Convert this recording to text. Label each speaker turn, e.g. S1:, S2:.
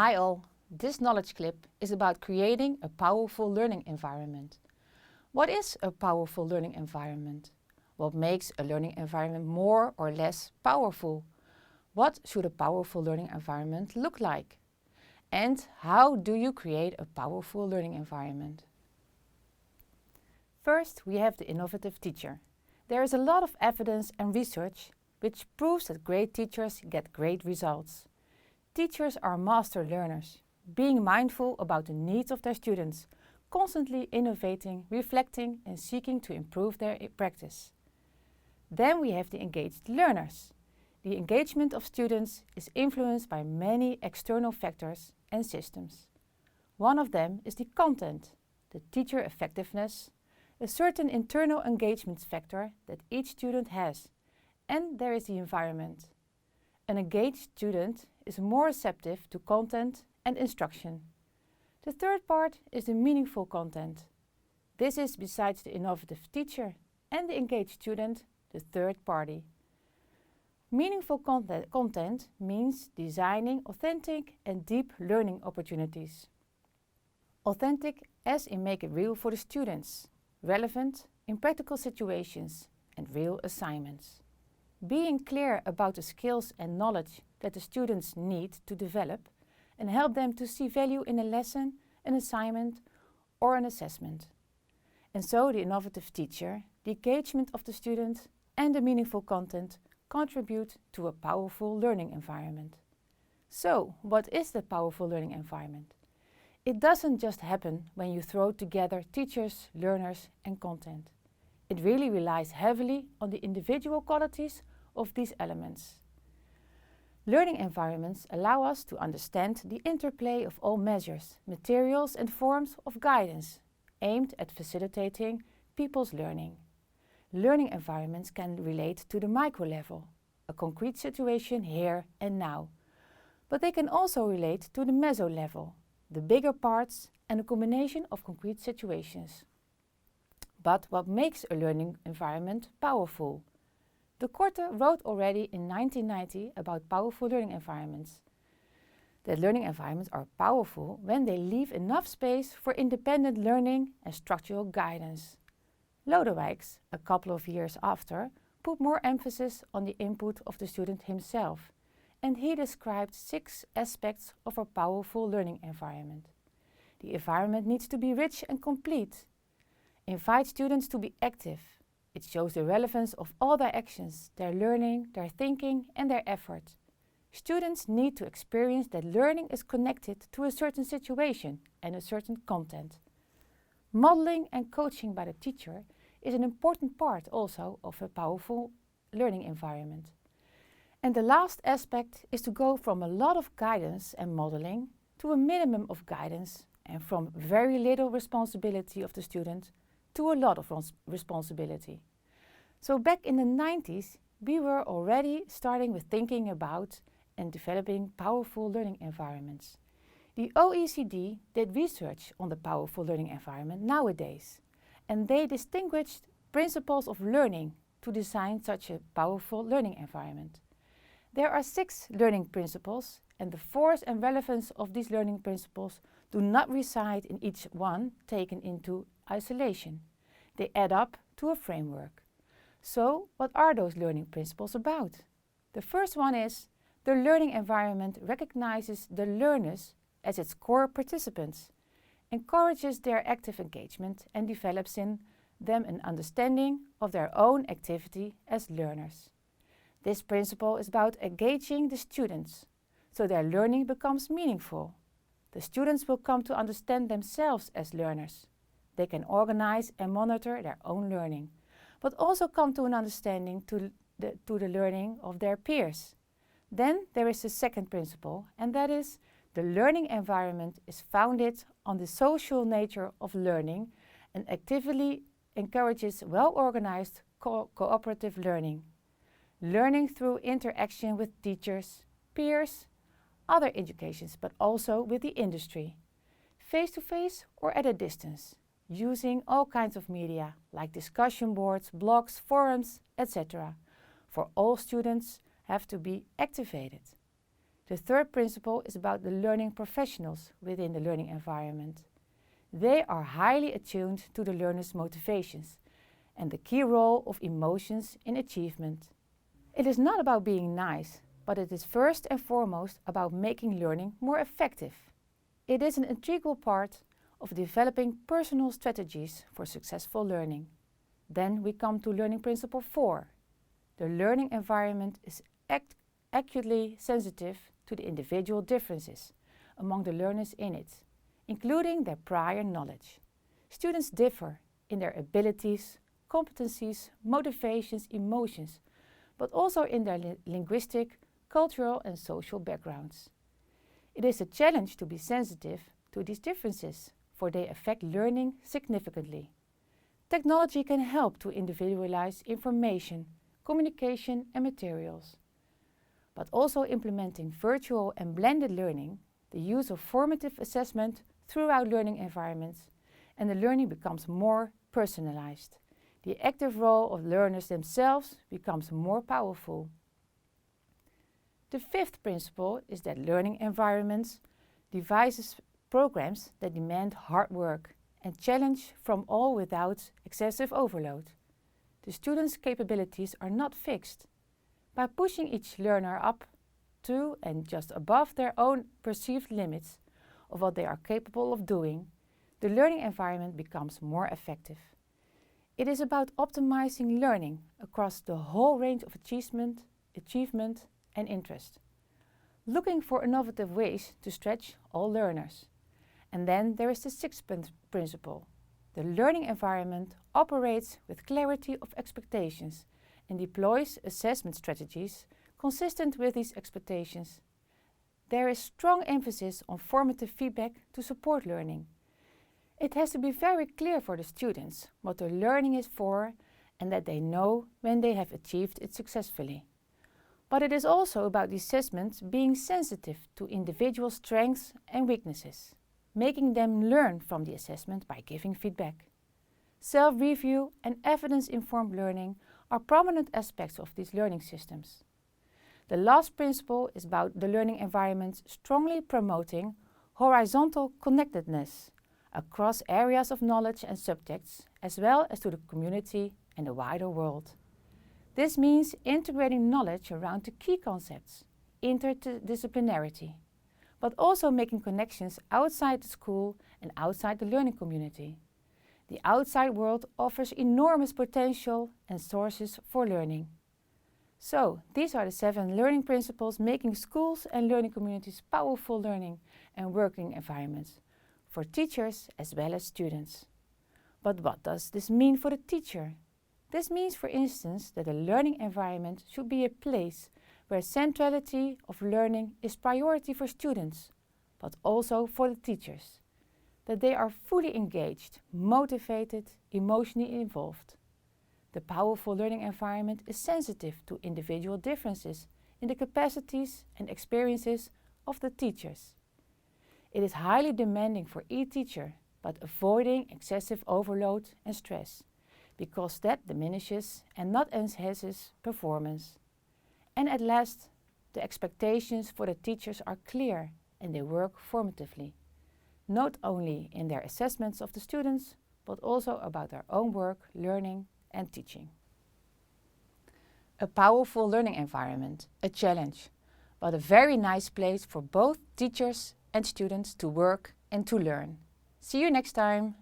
S1: Hi all, this knowledge clip is about creating a powerful learning environment. What is a powerful learning environment? What makes a learning environment more or less powerful? What should a powerful learning environment look like? And how do you create a powerful learning environment? First, we have the innovative teacher. There is a lot of evidence and research which proves that great teachers get great results. Teachers are master learners, being mindful about the needs of their students, constantly innovating, reflecting and seeking to improve their practice. Then we have the engaged learners. The engagement of students is influenced by many external factors and systems. One of them is the content, the teacher effectiveness, a certain internal engagement factor that each student has, and there is the environment. An engaged student is more receptive to content and instruction. The third part is the meaningful content. This is, besides the innovative teacher and the engaged student, the third party. Meaningful content means designing authentic and deep learning opportunities. Authentic as in make it real for the students, relevant in practical situations and real assignments. Being clear about the skills and knowledge that the students need to develop and help them to see value in a lesson, an assignment or an assessment. And so the innovative teacher, the engagement of the student and the meaningful content contribute to a powerful learning environment. So, what is the powerful learning environment? It doesn't just happen when you throw together teachers, learners and content. It really relies heavily on the individual qualities of these elements. Learning environments allow us to understand the interplay of all measures, materials and forms of guidance aimed at facilitating people's learning. Learning environments can relate to the micro level, a concrete situation here and now. But they can also relate to the meso level, the bigger parts and a combination of concrete situations. But what makes a learning environment powerful? De Korte wrote already in 1990 about powerful learning environments. That learning environments are powerful when they leave enough space for independent learning and structural guidance. Lodewijks, a couple of years after, put more emphasis on the input of the student himself, and he described 6 aspects of a powerful learning environment. The environment needs to be rich and complete. Invite students to be active. It shows the relevance of all their actions, their learning, their thinking and their effort. Students need to experience that learning is connected to a certain situation and a certain content. Modeling and coaching by the teacher is an important part also of a powerful learning environment. And the last aspect is to go from a lot of guidance and modeling to a minimum of guidance and from very little responsibility of the student to a lot of responsibility. So back in the 90s, we were already starting with thinking about and developing powerful learning environments. The OECD did research on the powerful learning environment nowadays, and they distinguished principles of learning to design such a powerful learning environment. There are 6 learning principles, and the force and relevance of these learning principles do not reside in each one taken into isolation. They add up to a framework. So, what are those learning principles about? The first one is the learning environment recognizes the learners as its core participants, encourages their active engagement and develops in them an understanding of their own activity as learners. This principle is about engaging the students, so their learning becomes meaningful. The students will come to understand themselves as learners. They can organize and monitor their own learning, but also come to an understanding to the learning of their peers. Then there is the second principle, and that is the learning environment is founded on the social nature of learning and actively encourages well-organized cooperative learning. Learning through interaction with teachers, peers, other educations, but also with the industry, face-to-face or at a distance, using all kinds of media like discussion boards, blogs, forums, etc. For all students have to be activated. The third principle is about the learning professionals within the learning environment. They are highly attuned to the learner's motivations and the key role of emotions in achievement. It is not about being nice, but it is first and foremost about making learning more effective. It is an integral part of developing personal strategies for successful learning. Then we come to learning principle 4. The learning environment is acutely sensitive to the individual differences among the learners in it, including their prior knowledge. Students differ in their abilities, competencies, motivations, emotions, but also in their linguistic, cultural and social backgrounds. It is a challenge to be sensitive to these differences, for they affect learning significantly. Technology can help to individualize information, communication and materials. But also implementing virtual and blended learning, the use of formative assessment throughout learning environments, and the learning becomes more personalized. The active role of learners themselves becomes more powerful. The fifth principle is that learning environments devises programs that demand hard work and challenge from all without excessive overload. The students' capabilities are not fixed. By pushing each learner up to and just above their own perceived limits of what they are capable of doing, the learning environment becomes more effective. It is about optimizing learning across the whole range of achievement and interest, looking for innovative ways to stretch all learners. And then there is the sixth principle. The learning environment operates with clarity of expectations and deploys assessment strategies consistent with these expectations. There is strong emphasis on formative feedback to support learning. It has to be very clear for the students what the learning is for and that they know when they have achieved it successfully. But it is also about the assessments being sensitive to individual strengths and weaknesses, making them learn from the assessment by giving feedback. Self-review and evidence-informed learning are prominent aspects of these learning systems. The last principle is about the learning environment strongly promoting horizontal connectedness across areas of knowledge and subjects, as well as to the community and the wider world. This means integrating knowledge around the key concepts, interdisciplinarity, but also making connections outside the school and outside the learning community. The outside world offers enormous potential and sources for learning. So, these are the 7 learning principles making schools and learning communities powerful learning and working environments for teachers as well as students. But what does this mean for the teacher? This means, for instance, that a learning environment should be a place where centrality of learning is priority for students, but also for the teachers. That they are fully engaged, motivated, emotionally involved. The powerful learning environment is sensitive to individual differences in the capacities and experiences of the teachers. It is highly demanding for each teacher, but avoiding excessive overload and stress, because that diminishes and not enhances performance. And at last, the expectations for the teachers are clear and they work formatively, not only in their assessments of the students, but also about their own work, learning and teaching. A powerful learning environment, a challenge, but a very nice place for both teachers and students to work and to learn. See you next time!